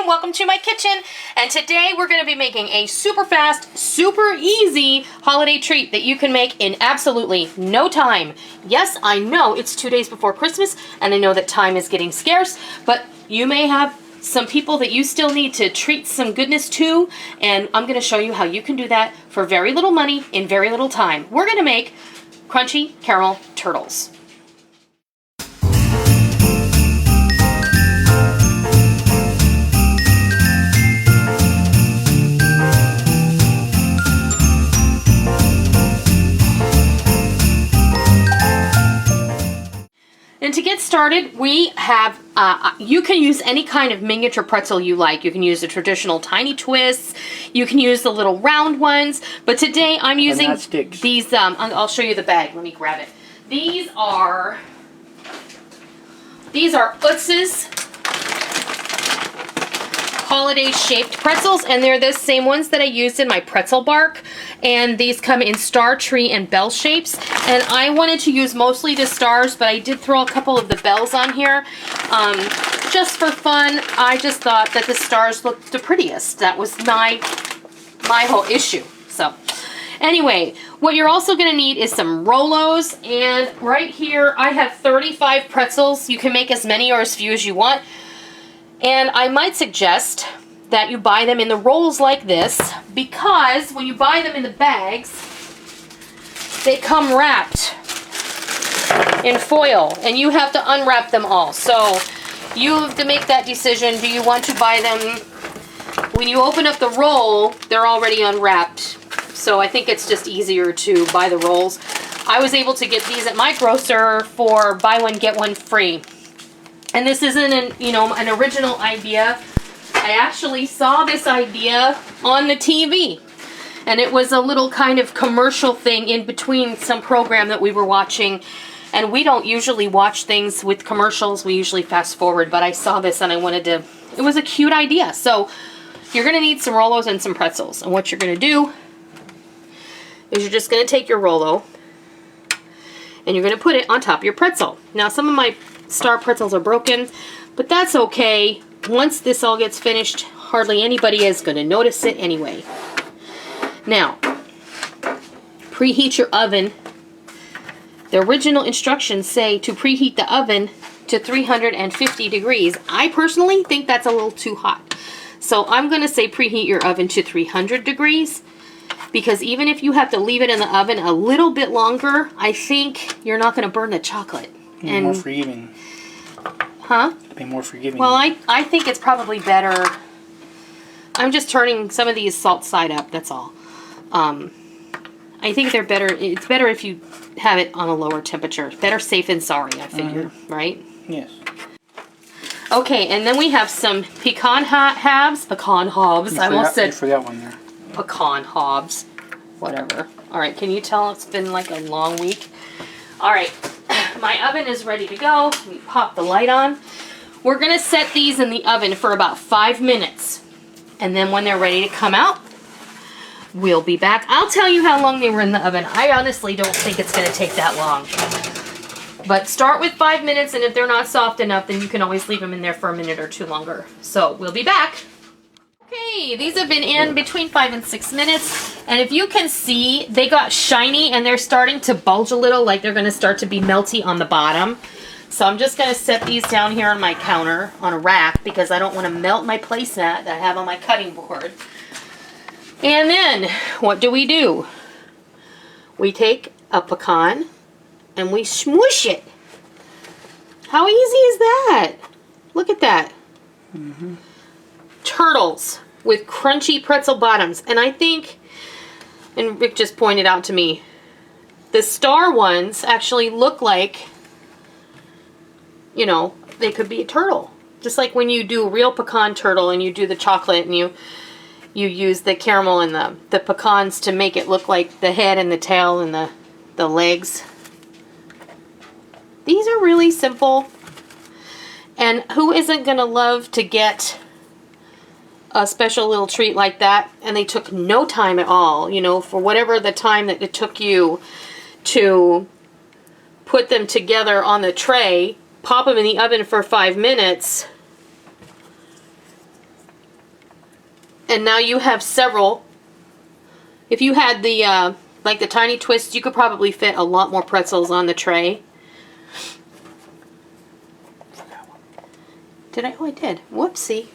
and welcome to my kitchen. And today we're going to be making a super fast, super easy holiday treat that you can make in absolutely no time. Yes, I know it's 2 days before Christmas, and I know that time is getting scarce, but you may have some people that you still need to treat some goodness to, and I'm going to show you how you can do that for very little money in very little time. We're going to make crunchy caramel turtles. And to get started, we have, you can use any kind of miniature pretzel you like. You can use the traditional tiny twists. You can use the little round ones. But today I'm using these, I'll show you the bag. Let me grab it. These are Utz's holiday shaped pretzels, and they're the same ones that I used in my pretzel bark, and these come in star, tree, and bell shapes, and I wanted to use mostly the stars, but I did throw a couple of the bells on here just for fun. I just thought that the stars looked the prettiest. That was my whole issue. So anyway, what you're also going to need is some Rolos, and right here I have 35 pretzels. You can make as many or as few as you want. And I might suggest that you buy them in the rolls like this, because when you buy them in the bags, they come wrapped in foil, and you have to unwrap them all. So you have to make that decision. Do you want to buy them? When you open up the roll, they're already unwrapped. So I think it's just easier to buy the rolls. I was able to get these at my grocer for buy one, get one free. And this isn't an original idea. I actually saw this idea on the TV. And it was a little kind of commercial thing in between some program that we were watching. And we don't usually watch things with commercials. We usually fast forward. But I saw this and I wanted to, it was a cute idea. So you're going to need some Rolos and some pretzels. And what you're going to do is you're just going to take your Rolo and you're going to put it on top of your pretzel. Now some of my star pretzels are broken, but that's okay. Once this all gets finished, hardly anybody is going to notice it anyway. Now, preheat your oven. The original instructions say to preheat the oven to 350 degrees. I personally think that's a little too hot. So I'm going to say preheat your oven to 300 degrees, because even if you have to leave it in the oven a little bit longer, I think you're not going to burn the chocolate. And more forgiving. Huh? Be more forgiving. Well, I think it's probably better. I'm just turning some of these salt side up, that's all. I think they're better. It's better if you have it on a lower temperature. Better safe than sorry, I figure, right? Yes. Okay, and then we have some pecan halves. Pecan halves. I almost said. You forgot one there. Pecan halves. Whatever. All right, can you tell it's been like a long week? All right. My oven is ready to go. We pop the light on. We're going to set these in the oven for about 5 minutes. And then when they're ready to come out, we'll be back. I'll tell you how long they were in the oven. I honestly don't think it's going to take that long. But start with 5 minutes, and if they're not soft enough, then you can always leave them in there for a minute or two longer. So we'll be back. Okay, these have been in between 5 and 6 minutes, and if you can see, they got shiny and they're starting to bulge a little, like they're going to start to be melty on the bottom. So I'm just going to set these down here on my counter on a rack, because I don't want to melt my placemat that I have on my cutting board. And then, what do? We take a pecan and we smoosh it. How easy is that? Look at that. Mm-hmm. Turtles with crunchy pretzel bottoms. And I think, and Rick just pointed out to me, the star ones actually look like, you know, they could be a turtle. Just like when you do a real pecan turtle and you do the chocolate and you use the caramel and the pecans to make it look like the head and the tail and the legs. These are really simple. And who isn't going to love to get a special little treat like that? And they took no time at all, you know, for whatever the time that it took you to put them together on the tray, pop them in the oven for 5 minutes. And now you have several. If you had the, like the tiny twists, you could probably fit a lot more pretzels on the tray. Did I? Oh, I did. Whoopsie.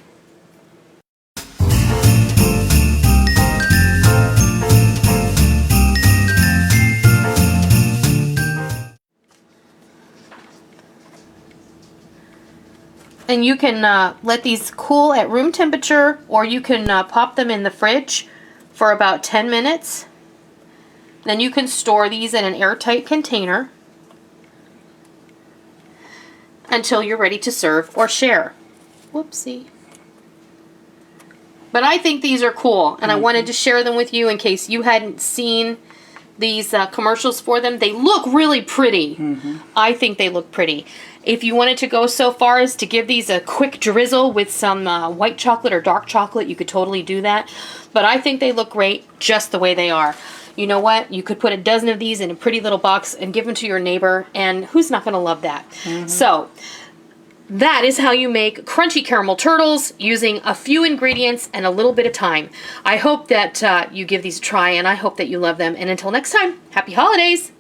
And you can let these cool at room temperature, or you can pop them in the fridge for about 10 minutes. Then you can store these in an airtight container until you're ready to serve or share. Whoopsie. But I think these are cool, and I wanted to share them with you in case you hadn't seen these commercials for them. They look really pretty. I think they look pretty. If you wanted to go so far as to give these a quick drizzle with some white chocolate or dark chocolate, you could totally do that. But I think they look great just the way they are. You know what? You could put a dozen of these in a pretty little box and give them to your neighbor, and who's not going to love that? So that is how you make crunchy caramel turtles using a few ingredients and a little bit of time. I hope that you give these a try, and I hope that you love them. And until next time, happy holidays!